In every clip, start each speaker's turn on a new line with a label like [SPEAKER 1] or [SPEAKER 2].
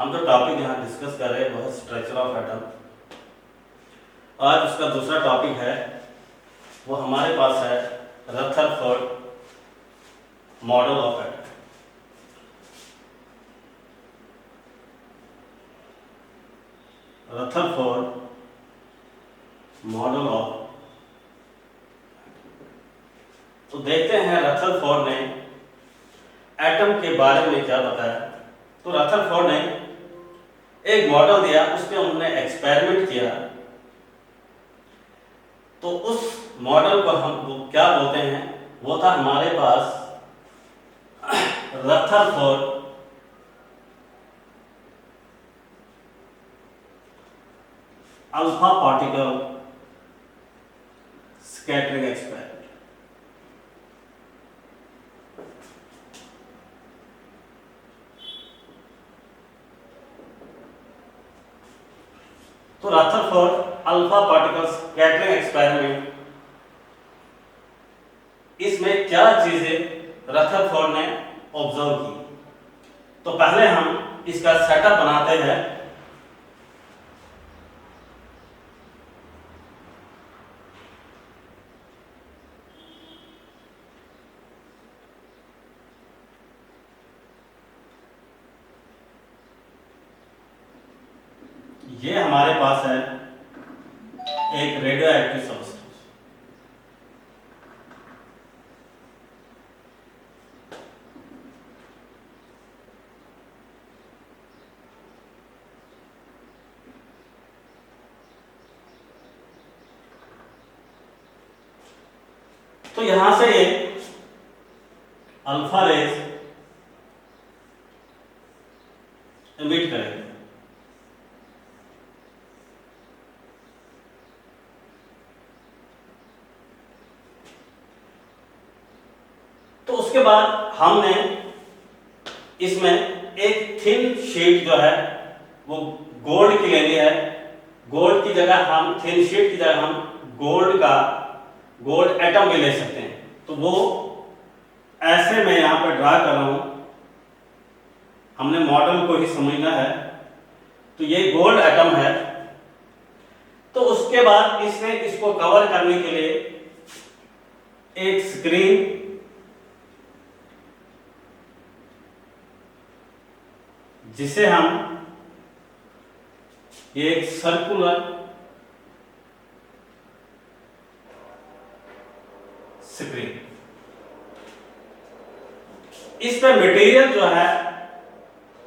[SPEAKER 1] हम जो टॉपिक यहाँ डिस्कस कर रहे हैं वो है स्ट्रक्चर ऑफ एटम। आज उसका दूसरा टॉपिक है, वो हमारे पास है Rutherford model of atom. Rutherford model of, तो देखते हैं रदरफोर्ड ने एटम के बारे में क्या बताया। तो रदरफोर्ड ने एक मॉडल दिया, उसमें उन्होंने एक्सपेरिमेंट किया। तो उस मॉडल को हम क्या बोलते हैं, वो था हमारे पास Rutherford alpha particle scattering experiment. तो Rutherford alpha particle scattering experiment, इसमें क्या चीजें रदरफोर्ड ने ऑब्जर्व की। तो पहले हम इसका सेटअप बनाते हैं। ये हमारे पास है एक रेडियो एक्टिव सब्सटेंस। तो यहां से ये अल्फा रेज एमिट करेंगे। तो उसके बाद हमने इसमें एक थिन शीट जो है वो गोल्ड की लेनी है। गोल्ड की जगह हम थिन शीट की जगह हम गोल्ड एटम भी ले सकते हैं। तो वो ऐसे मैं यहां पर ड्रा कर रहा हूं, हमने मॉडल को ही समझना है। तो ये गोल्ड एटम है। तो उसके बाद इसने इसको कवर करने के लिए एक स्क्रीन, जिसे हम एक सर्कुलर स्क्रीन, इस पर मटेरियल जो है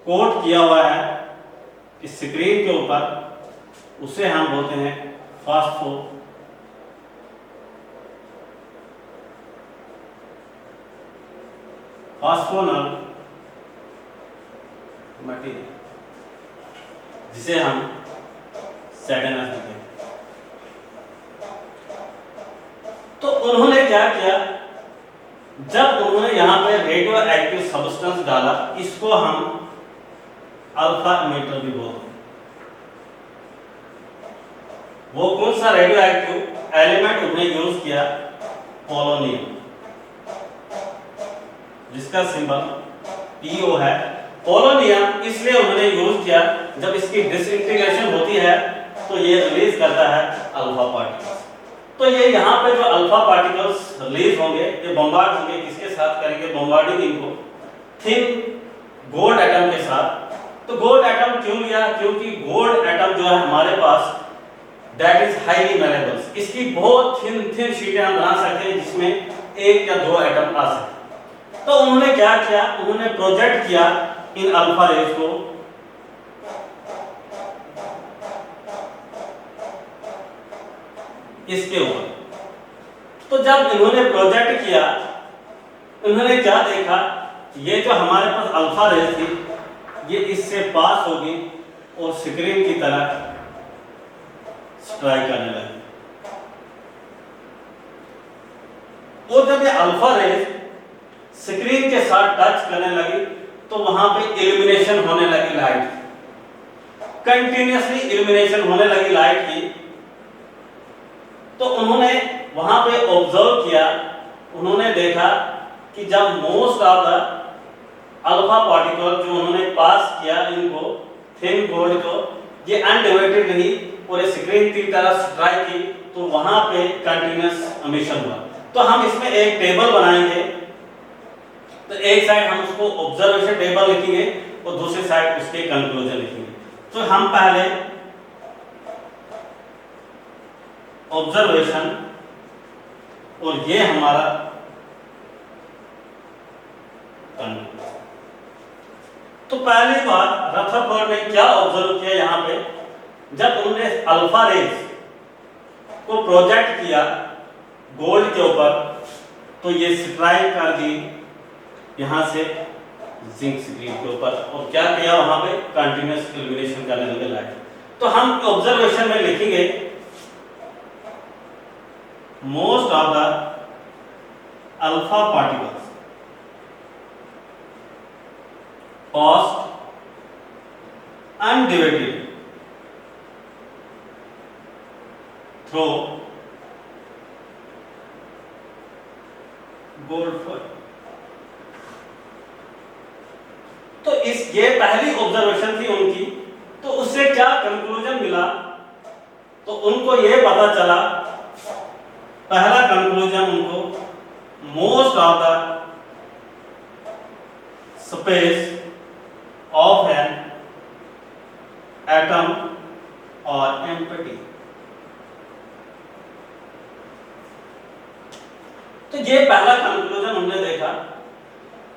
[SPEAKER 1] कोट किया हुआ है इस स्क्रीन के ऊपर, उसे हम बोलते हैं फास्फोनल मटेरियल, जिसे हम सैटेनास कहते हैं। तो उन्होंने क्या किया, जब उन्होंने यहां पे रेडियो एक्टिव सब्सटेंस डाला, इसको हम अल्फा एमिटर भी बोलते हैं। वो कौन सा रेडियो एक्टिव एलिमेंट उन्होंने यूज किया, पोलोनियम, जिसका सिंबल PO है। पोलोनियम इसलिए उन्होंने यूज किया, जब इसकी डिसइंटीग्रेशन होती है तो ये रिलीज करता है अल्फा पार्टिकल्स। तो ये यहाँ पे जो अल्फा पार्टिकल्स रिलीज होंगे, ये बम्बार्ड होंगे, किसके साथ करेंगे बम्बार्डिंग इनको, थिन गोल्ड एटम के साथ। तो गोल्ड एटम क्यों लिया, क्योंकि गोल्ड एटम जो है हमारे पास दैट इज हाईली मैलेबल, इसकी बहुत थिन शीटें हम बना सकते हैं, जिसमें एक या दो एटम आ सकते। तो उन्होंने क्या किया, उन्होंने प्रोजेक्ट किया इन अल्फा रेज को इसके ऊपर। तो जब इन्होंने प्रोजेक्ट किया, इन्होंने क्या देखा, ये जो हमारे पास अल्फा रेज थी, ये इससे पास होगी और स्क्रीन की तरह स्ट्राइक करने लगी। और जब ये अल्फा रेज स्क्रीन के साथ टच करने लगी, तो वहां पे इल्यूमिनेशन होने लगी लाइट, कंटिन्यूअसली इल्यूमिनेशन होने लगी लाइट की। तो उन्होंने वहां पे ऑब्जर्व किया, उन्होंने देखा कि जब most of the alpha particle जो उन्होंने पास किया इनको थिन गोल्ड को ये अनडिवाइडेड रही और स्क्रीन की तरफ स्ट्राइक की तो वहां पे कंटिन्यूअस एमिशन हुआ। तो हम इसमें एक टेबल बनाएंगे, तो एक साइड हम उसको ऑब्जर्वेशन टेबल लिखेंगे और दूसरी साइड उसके कंक्लूजन लिखेंगे। तो हम पहले ऑब्जर्वेशन और ये हमारा कंक्लूजन। तो पहली बात रदरफोर्ड ने क्या ऑब्जर्व किया यहाँ पे, जब उन्होंने अल्फा रेज को प्रोजेक्ट किया गोल्ड के ऊपर तो ये स्ट्राइक कर दी यहाँ से जिंक स्क्रीन के ऊपर और क्या किया वहां पे कंटिन्यूअस इल्यूमिनेशन करने लगे लाइट। तो हम ऑब्जर्वेशन में लिखेंगे most of the alpha particles passed undivided through gold foil। तो इस ये पहली ऑब्जर्वेशन थी उनकी, तो उससे क्या कंक्लूजन मिला, तो उनको ये पता चला, पहला कंक्लूजन उनको most of the space of an atom or empty। तो ये पहला कंक्लूजन उन्होंने देखा।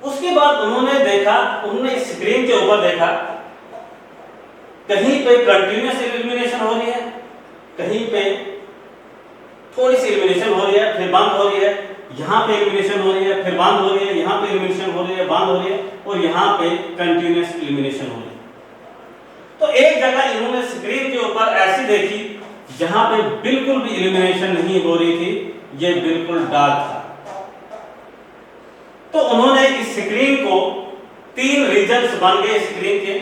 [SPEAKER 1] उसके बाद उन्होंने देखा, उन्होंने स्क्रीन के ऊपर देखा कहीं पे कंटिन्यूअस इल्यूमिनेशन हो रही है, कहीं पे थोड़ी सी इल्यूमिनेशन हो रही है फिर बंद हो रही है, यहाँ पे इल्यूमिनेशन हो रही है फिर बंद हो रही है, यहाँ पे इल्यूमिनेशन हो रही है बंद हो रही है और यहाँ पे कंटिन्यूअस इल्यूमिनेशन हो रही है। तो एक जगह इन्होंने स्क्रीन के ऊपर ऐसी देखी जहाँ पे बिल्कुल भी इल्यूमिनेशन नहीं हो रही थी, ये बिल्कुल डार्क था। तो उन्होंने इस स्क्रीन को तीन रीजन्स बन गए स्क्रीन के।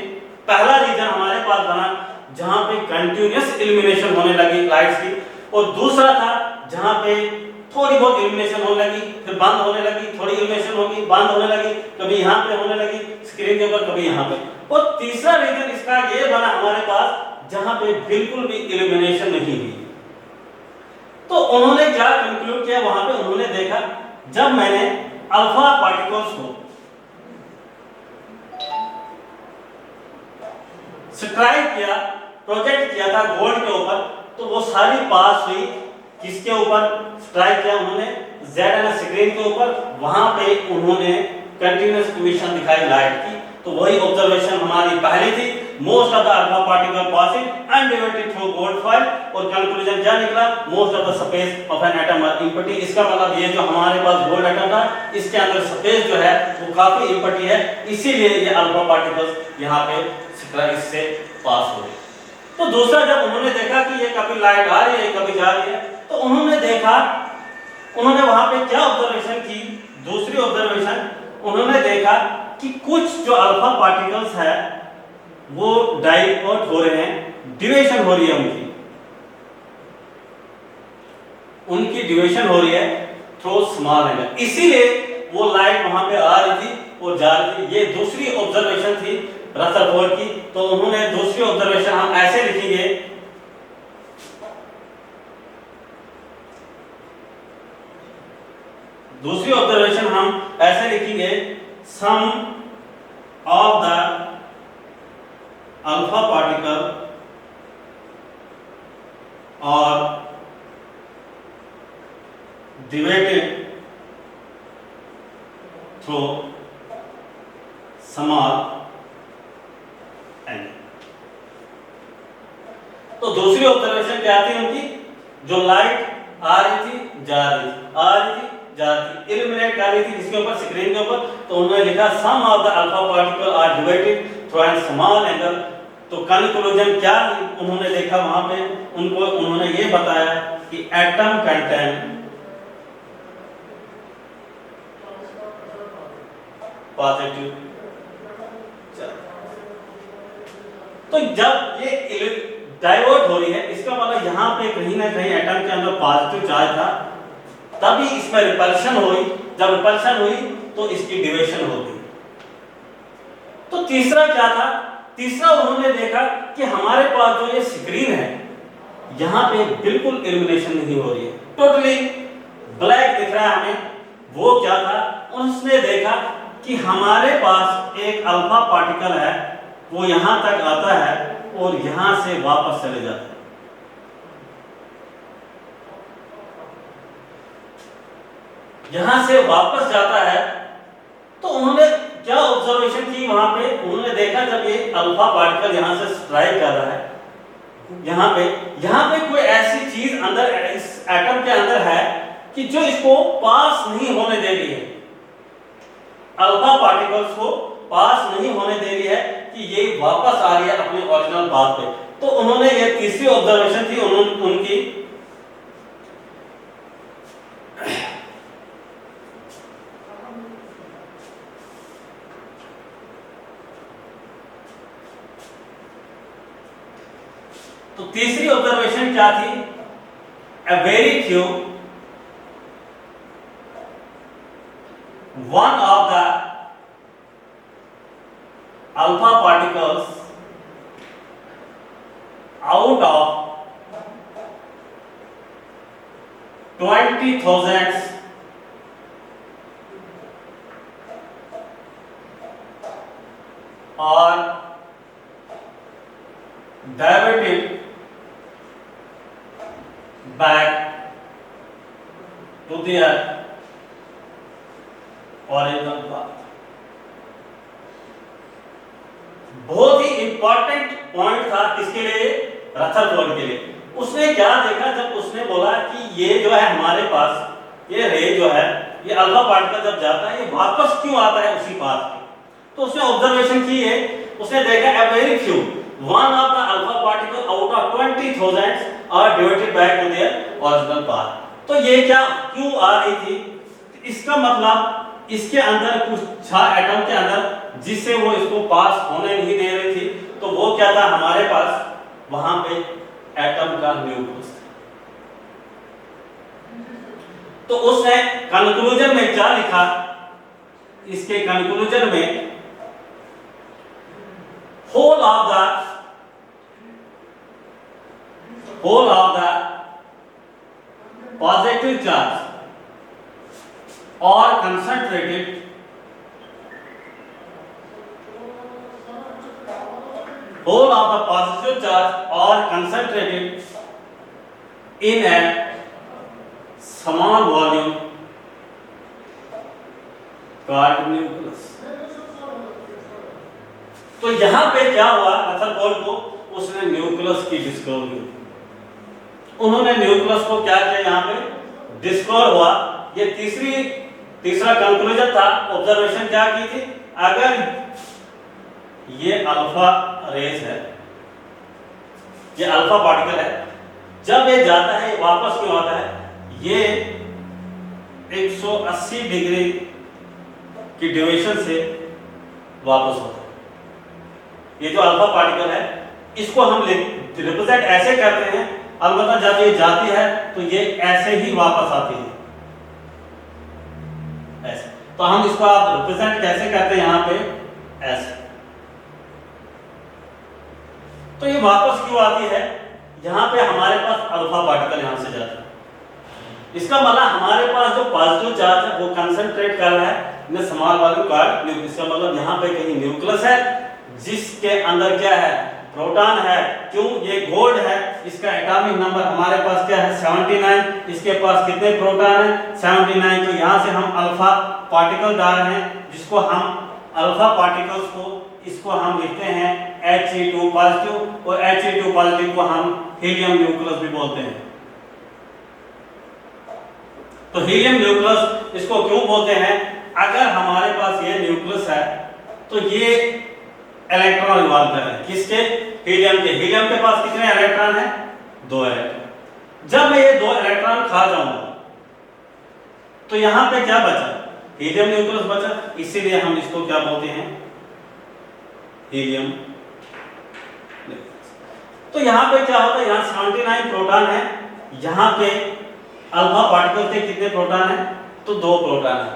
[SPEAKER 1] पहला रीजन हमारे पास बना जहाँ पे कंटिन्यूअस इल्यूमिनेशन होने लगी लाइट्स की, और दूसरा था जहाँ पे थोड़ी बहुत इल्यूमिनेशन होने लगी फिर बंद होने लगी, थोड़ी इल्यूमिनेशन होगी बंद होने लगी, कभी यहाँ पे होने लगी स्क्रीन के ऊपर कभी यहाँ पे। और तीसरा रीजन इसका ये बना हमारे पास जहाँ पे बिल्कुल भी इल्यूमिनेशन नहीं हुई। तो उन्होंने क्या कंक्लूड किया, वहां पे उन्होंने देखा जब मैंने अल्फा पार्टिकल्स को स्ट्राइक किया, प्रोजेक्ट किया था गोल्ड के ऊपर, तो वो सारी पास हुई किसके ऊपर स्ट्राइक किया उन्होंने, Z स्क्रीन के ऊपर, वहां पे उन्होंने कंटिन्यूअस इमिशन दिखाई लाइट की। तो वही ऑब्जर्वेशन हमारी पहली थी, most of the alpha particle passing undivided through gold foil, और कंक्लूजन क्या निकला, most of the space of an atom are empty. इसका मतलब ये जो हमारे पास गोल्ड एटम था इसके अंदर स्पेस जो है वो काफी एम्प्टी है, इसीलिए ये अल्फा पार्टिकल्स यहाँ पे इससे पास हो रहे। तो दूसरा जब उन्होंने देखा कि ये कभी लाइट आ रही है कभी जा रही है, तो उन्होंने देखा, उन्होंने वहां पे क्या ऑब्जर्वेशन की, दूसरी ऑब्जर्वेशन उन्होंने देखा कि कुछ जो अल्फा पार्टिकल्स है वो डाइपोट हो रहे हैं, ड्यूरेशन हो रही है उनकी ड्यूरेशन हो रही है थ्रू स्मॉल एंगल, इसीलिए वो लाइट वहां पे आ रही थी और जा रही थी। ये दूसरी ऑब्जर्वेशन थी रदरफोर्ड की। तो उन्होंने दूसरी ऑब्जर्वेशन हम ऐसे लिखेंगे, दूसरी ऑब्जर्वेशन हम ऐसे लिखेंगे, सम ऑफ द अल्फा पार्टिकल और डिवाइडेड थ्रू स्मॉल एंगल। तो दूसरी ऑब्जर्वेशन क्या थी उनकी, जो लाइट आ रही थी जा रही थी, आ रही थी जा रही थी, इल्यूमिनेट कर रही थी जिसके ऊपर, स्क्रीन के ऊपर, तो उन्होंने लिखा some of the alpha particle are divided through an small angle. तो कंक्लूजन क्या उन्होंने देखा वहां पे, उन्होंने ये बताया कि एटम कंटेन पॉजिटिव चार्ज। तो जब ये डाइवर्ट हो रही है इसका मतलब यहाँ पे कहीं ना कहीं एटम के अंदर पॉजिटिव चार्ज था, तभी इसमें रिपल्शन हुई, जब रिपल्शन हुई तो इसकी डिविएशन होगी। तो तीसरा क्या था, तीसरा उन्होंने देखा कि हमारे पास जो ये स्क्रीन है यहाँ पे बिल्कुल इल्यूमिनेशन नहीं हो रही है, टोटली ब्लैक दिख रहा है हमें। वो क्या था, उसने देखा कि हमारे पास एक अल्फा पार्टिकल है, वो यहां तक आता है और यहां से वापस चले जाता है। यहां से वापस जाता है। तो उन्होंने क्या ऑब्जर्वेशन की वहां पे, उन्होंने देखा जब ये अल्फा पार्टिकल यहां से स्ट्राइक कर रहा है, यहां पे कोई ऐसी चीज अंदर इस एटम के अंदर है कि जो इसको पास नहीं होने दे रही है, अल्फा पार्टिकल्स को पास नहीं होने दे रही है कि ये वापस आ रही है अपने ओरिजिनल पाथ पे। तो उन्होंने ये तीसरी ऑब्जर्वेशन थी उनकी। तो तीसरी ऑब्जर्वेशन क्या थी, a very few one of the alpha particles out of 20,000 are diverted back to their original path। बहुत ही इंपॉर्टेंट पॉइंट था किसके लिए, रदरफोर्ड के लिए। उसने क्या देखा, जब उसने बोला कि ये जो है हमारे पास ये रे जो है, ये अल्फा पार्टिकल जब जाता है ये वापस क्यों आता है उसी पाथ पे। तो उसने ऑब्जर्वेशन की है, उसने देखा a very few one of the alpha particle out of 20,000 are diverted back to their original path। तो ये क्या क्यों आ रही थी, इसका मतलब इसके अंदर कुछ था एटम के अंदर जिससे वो इसको पास होने नहीं दे रही थी। तो वो क्या था, हमारे पास वहां पे एटम का न्यूक्लियस था। तो उसने कंक्लूजन में क्या लिखा, इसके कंक्लूजन में whole of the positive charge or concentrated whole of the positive charge or concentrated in a small volume called nucleus। तो यहां पे क्या हुआ, रदरफोर्ड को उसने न्यूक्लियस की डिस्कवरी की। उन्होंने न्यूक्लियस को क्या किया, यहाँ पे डिस्कवर हुआ। ये तीसरा कंक्लूजन था, ऑब्जर्वेशन क्या की थी, अगर ये अल्फा रेज है, ये अल्फा पार्टिकल है, जब ये जाता है वापस क्यों आता है, ये 180 डिग्री की ड्यूरेशन से वापस होता है। ये जो अल्फा पार्टिकल है इसको हम रिप्रेजेंट ऐसे करते हैं, अलबत्ता जब ये जाती है तो ये ऐसे ही वापस आती है, ऐसे। तो हम इसको आप रिप्रेजेंट कैसे करते हैं, यहां पे ऐसे। तो ये वापस क्यों आती है, यहां पे हमारे पास अल्फा पार्टिकल यहां से जाता है, इसका मतलब हमारे पास जो पॉजिटिव चार्ज है वो कंसंट्रेट कर रहा है in small volume card nucleus. इसका मतलब यहां पे कहीं न्यूक्लियस है जिसके अंदर क्या है, प्रोटॉन है। क्यों, ये गोल्ड है, इसका एटॉमिक नंबर हमारे पास क्या है 79, इसके पास कितने प्रोटॉन है 79। तो यहां से हम अल्फा पार्टिकल डाल रहे हैं, जिसको हम अल्फा पार्टिकल्स को इसको हम लिखते हैं He2 पॉजिटिव, और He2 पॉजिटिव को हम हीलियम न्यूक्लियस भी बोलते हैं। तो हीलियम न्यूक्लियस इसको क्यों बोलते हैं, अगर हमारे पास ये न्यूक्लियस है तो ये इलेक्ट्रॉन रिवॉल्व कर रहे हैं, किसके, हीलियम के। हीलियम के पास कितने इलेक्ट्रॉन हैं, 2 इलेक्ट्रॉन। जब मैं ये 2 इलेक्ट्रॉन खा जाऊंगा तो यहां पे क्या बचा, हीलियम न्यूक्लियस बचा, इसीलिए हम इसको क्या बोलते हैं, हीलियम न्यूक्लियस। तो यहां पे क्या होता है, यहां 79 प्रोटॉन है, यहां पे अल्फा पार्टिकल के कितने प्रोटॉन है, तो 2 प्रोटॉन है।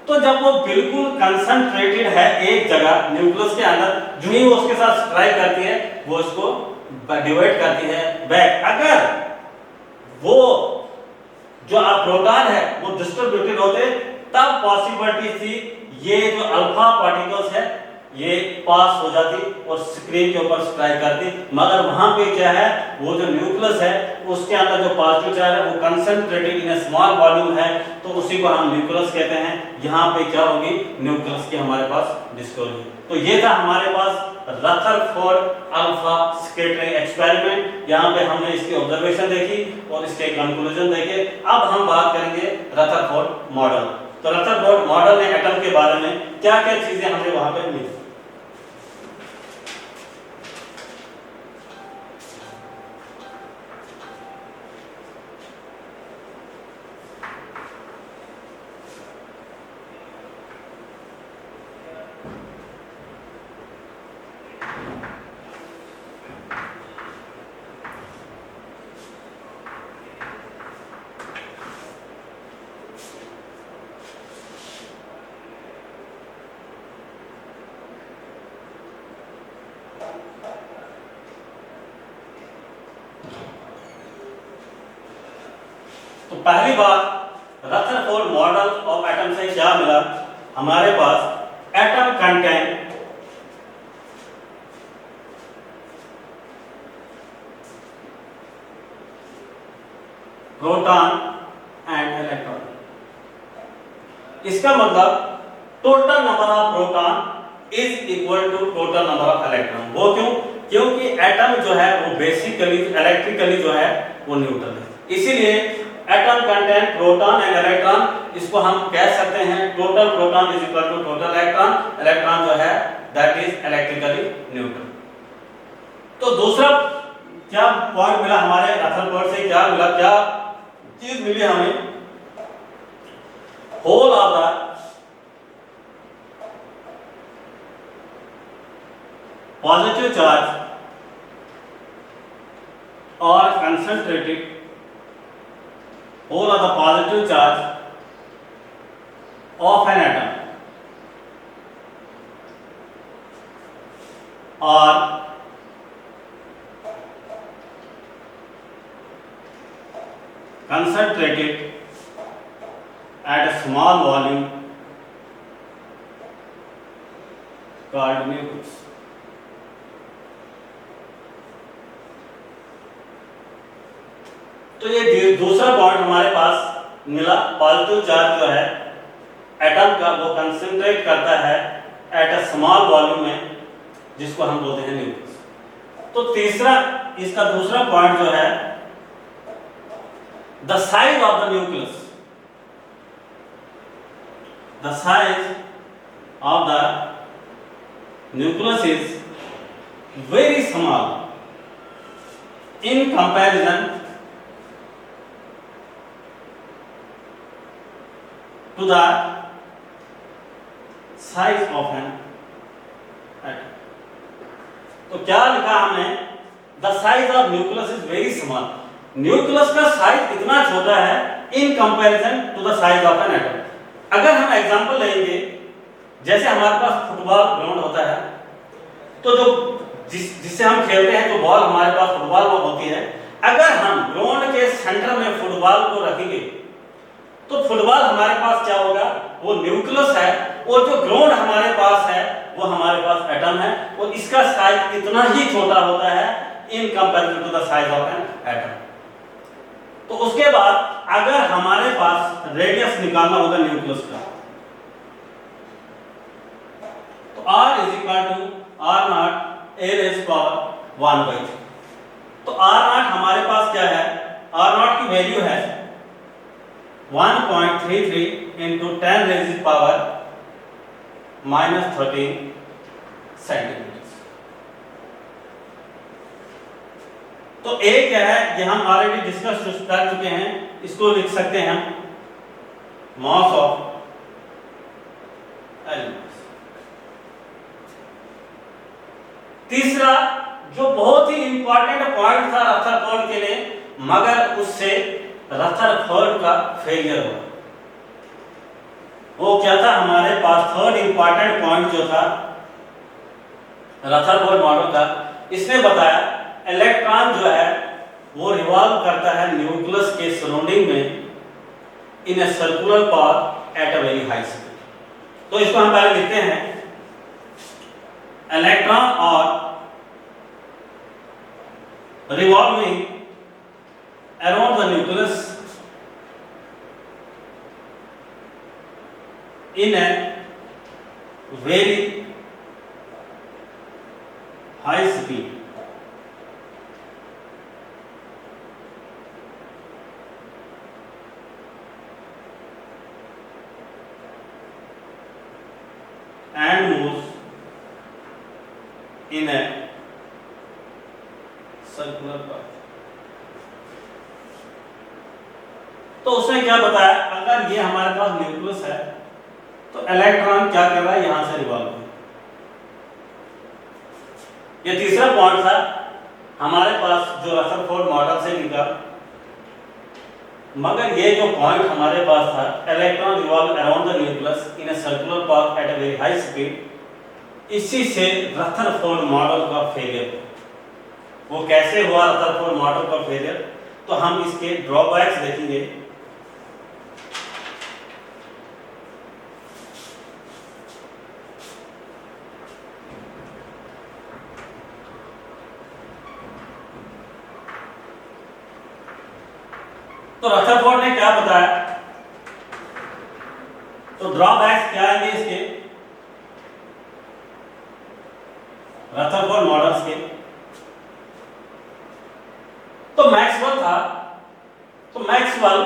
[SPEAKER 1] तो जब वो बिल्कुल कंसंट्रेटेड है एक जगह न्यूक्लियस के अंदर, जो ही वो उसके साथ स्ट्राइक करती है वो उसको डिवाइड करती है बैक। अगर वो जो प्रोटॉन है वो डिस्ट्रीब्यूटेड होते तब पॉसिबिलिटी थी ये जो अल्फा पार्टिकल्स है ये पास हो जाती और स्क्रीन के ऊपर स्ट्राइक करती, मगर वहां पे क्या है वो जो न्यूक्लियस है उसके अंदर जो पॉजिटिव चार्ज है वो कंसंट्रेटेड इन स्मॉल वॉल्यूम है, तो उसी को हम न्यूक्लियस कहते हैं। यहाँ पे क्या होगी, न्यूक्लियस की हमारे पास डिस्कवरी। तो ये था हमारे पास रदरफोर्ड अल्फा स्कैटरिंग एक्सपेरिमेंट। यहाँ पे हमने इसकी ऑब्जर्वेशन देखी और इसके कंक्लूजन देखे। अब हम बात करेंगे रदरफोर्ड मॉडल। तो रदरफोर्ड मॉडल ने एटम के बारे में क्या क्या चीजें हमें वहां पे मिली। तो पहली बात रदरफोर्ड मॉडल ऑफ एटम से क्या मिला, हमारे पास atom contain proton and electron. इसका मतलब total number of proton is equal to total number of electron. वो क्यों? क्योंकि एटम जो है वो बेसिकली इलेक्ट्रिकली जो है वो न्यूट्रल है, इसीलिए atom contain proton and electron. इसको हम कह सकते हैं total proton is equal to total electron. Electron जो है दैट इज इलेक्ट्रिकली न्यूट्रल। तो दूसरा क्या पॉइंट मिला हमारे रदरफोर्ड से, क्या मिला, क्या चीज मिली हमें, whole of the positive charge और concentrated whole of the positive charge of an atom or concentrated at a small volume called nucleus। तो ये दूसरा पॉइंट हमारे पास मिला, पॉजिटिव चार्ज जो है एटम का वो कंसंट्रेट करता है एट अ स्मॉल वॉल्यूम में, जिसको हम बोलते हैं न्यूक्लियस। तो तीसरा इसका दूसरा पॉइंट जो है the size of the nucleus. The size of the nucleus is very small in comparison to the size of an atom। तो क्या लिखा हमने, the size of nucleus is very small। Nucleus का साइज इतना छोटा है in comparison to the size of an atom। अगर हम एग्जांपल लेंगे, जैसे हमारे पास फुटबॉल ग्राउंड होता है, तो जो जिससे हम खेलते हैं, जो बॉल हमारे पास फुटबॉल में होती है, अगर हम ग्राउंड के सेंटर में फुटबॉल को रखेंगे तो फुटबॉल हमारे पास क्या होगा, वो न्यूक्लियस है, और जो ग्राउंड हमारे पास है वो हमारे पास एटम है, और इसका साइज इतना ही छोटा होता है in comparison to the size of an atom. तो उसके बाद अगर हमारे पास रेडियस निकालना होगा न्यूक्लियस का, तो r is equal to r naught a raise power 1/3। तो r नॉट हमारे पास क्या है, r नॉट की वैल्यू है 1.33 into 10 raised power -13 सेंटीमीटर। तो A क्या है, ये हम ऑलरेडी डिस्कस कर चुके हैं, इसको लिख सकते हैं हम मास ऑफ एलिमेंट्स। तीसरा जो बहुत ही इंपॉर्टेंट पॉइंट था रदरफोर्ड के लिए, मगर उससे रदरफोर्ड का फेलियर हुआ। वो क्या था हमारे पास थर्ड इंपॉर्टेंट पॉइंट जो था रदरफोर्ड मॉडल का, इसने बताया इलेक्ट्रॉन जो है वो रिवॉल्व करता है न्यूक्लियस के सराउंडिंग में in a circular path at a very high speed. तो इसको हम पहले लिखते हैं, इलेक्ट्रॉन और revolving around the nucleus in a very high speed and moves in a circular path. तो उसने क्या बताया, अगर ये हमारे पास न्यूक्लियस है तो इलेक्ट्रॉन क्या कर रहा है, यहां से रिवॉल्व है। ये तीसरा पॉइंट था हमारे पास जो रदरफोर्ड मॉडल से निकला, मगर ये जो पॉइंट हमारे पास था electron revolve around the nucleus in a circular path at a very high speed, इसी से रदरफोर्ड मॉडल का फेलियर। वो कैसे हुआ रदरफोर्ड मॉडल का फेलियर, तो हम इसके ड्रॉबैक्स देखेंगे। तो रदरफोर्ड ने क्या बताया, तो ड्रॉबैक्स क्या आएंगे इसके रदरफोर्ड मॉडल्स के। तो मैक्सवेल था, तो मैक्सवेल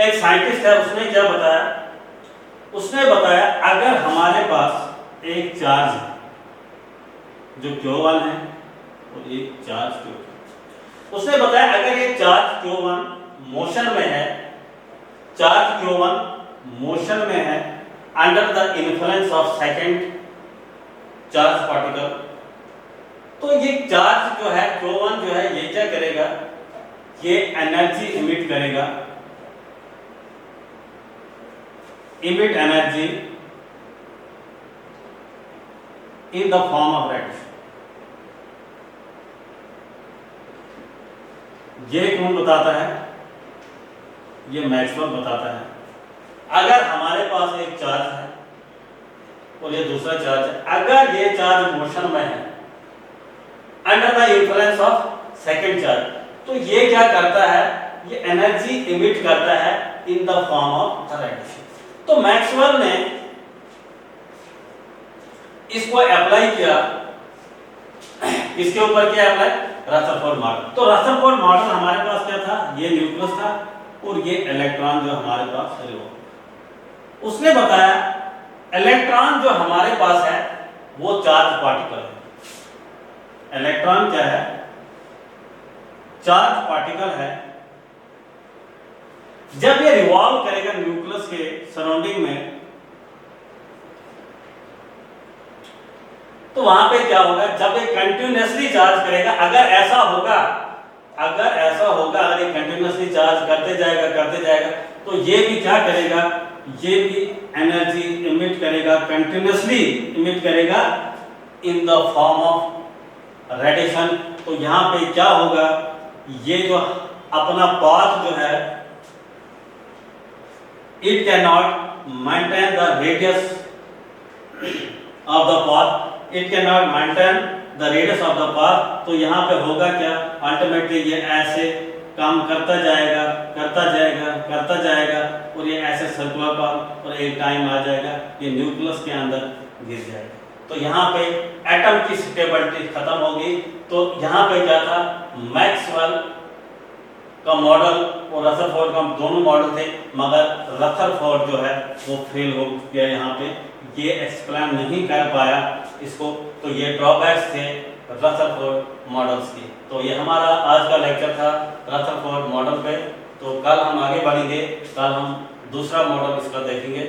[SPEAKER 1] एक साइंटिस्ट है, उसने क्या बताया, उसने बताया अगर हमारे पास एक चार्ज है जो Q1 है और एक चार्ज Q2, उसने बताया अगर ये चार्ज Q1 मोशन में है, चार्ज Q1 मोशन में है under the influence of second charge particle, तो ये चार्ज जो है Q1 जो है ये क्या करेगा, ये एनर्जी इमिट करेगा, emit energy in the form of radiation. ये कौन बताता है, ये मैक्सवेल बताता है। अगर हमारे पास एक चार्ज है और ये दूसरा चार्ज है, अगर ये चार्ज मोशन में है under the influence of second charge, तो ये क्या करता है, ये एनर्जी इमिट करता है in the form of radiation. तो मैक्सवेल ने इसको अप्लाई किया, इसके ऊपर क्या अप्लाई, रदरफोर्ड मॉडल। तो रदरफोर्ड मॉडल हमारे पास क्या था, ये न्यूक्लियस था और ये इलेक्ट्रॉन जो हमारे पास है, उसने बताया इलेक्ट्रॉन जो हमारे पास है वो चार्ज पार्टिकल है। इलेक्ट्रॉन क्या है, चार्ज पार्टिकल है। जब ये रिवॉल्व करेगा न्यूक्लियस के सराउंडिंग में, तो वहां पे क्या होगा, जब ये कंटिन्यूअसली चार्ज करेगा, अगर ऐसा होगा, अगर ये कंटिन्यूअसली चार्ज करते जाएगा, तो ये भी क्या करेगा, ये भी एनर्जी इमिट करेगा, कंटिन्यूअसली इमिट करेगा in the form of radiation. तो यहाँ पे क्या होगा, ये जो अपना पाथ जो है, it can not maintain the radius of the path, it can not maintain the radius of the path. तो यहाँ पे होगा क्या, अल्टीमेटली ये ऐसे काम करता जाएगा और ये ऐसे सर्कुलर पाथ, और एक टाइम आ जाएगा ये न्यूक्लियस के अंदर गिर जाएगा। तो यहाँ पे एटम की स्टेबिलिटी खत्म होगी। तो यहाँ पे क्या था, मैक्सवेल का मॉडल और रदरफोर्ड का, दोनों मॉडल थे, मगर रदरफोर्ड जो है वो फेल हो गया, यहाँ पे ये एक्सप्लेन नहीं कर पाया इसको। तो ये ड्रॉबैक्स थे रदरफोर्ड मॉडल्स के। तो ये हमारा आज का लेक्चर था रदरफोर्ड मॉडल पे। तो कल हम आगे बढ़ेंगे, कल हम दूसरा मॉडल इसका देखेंगे।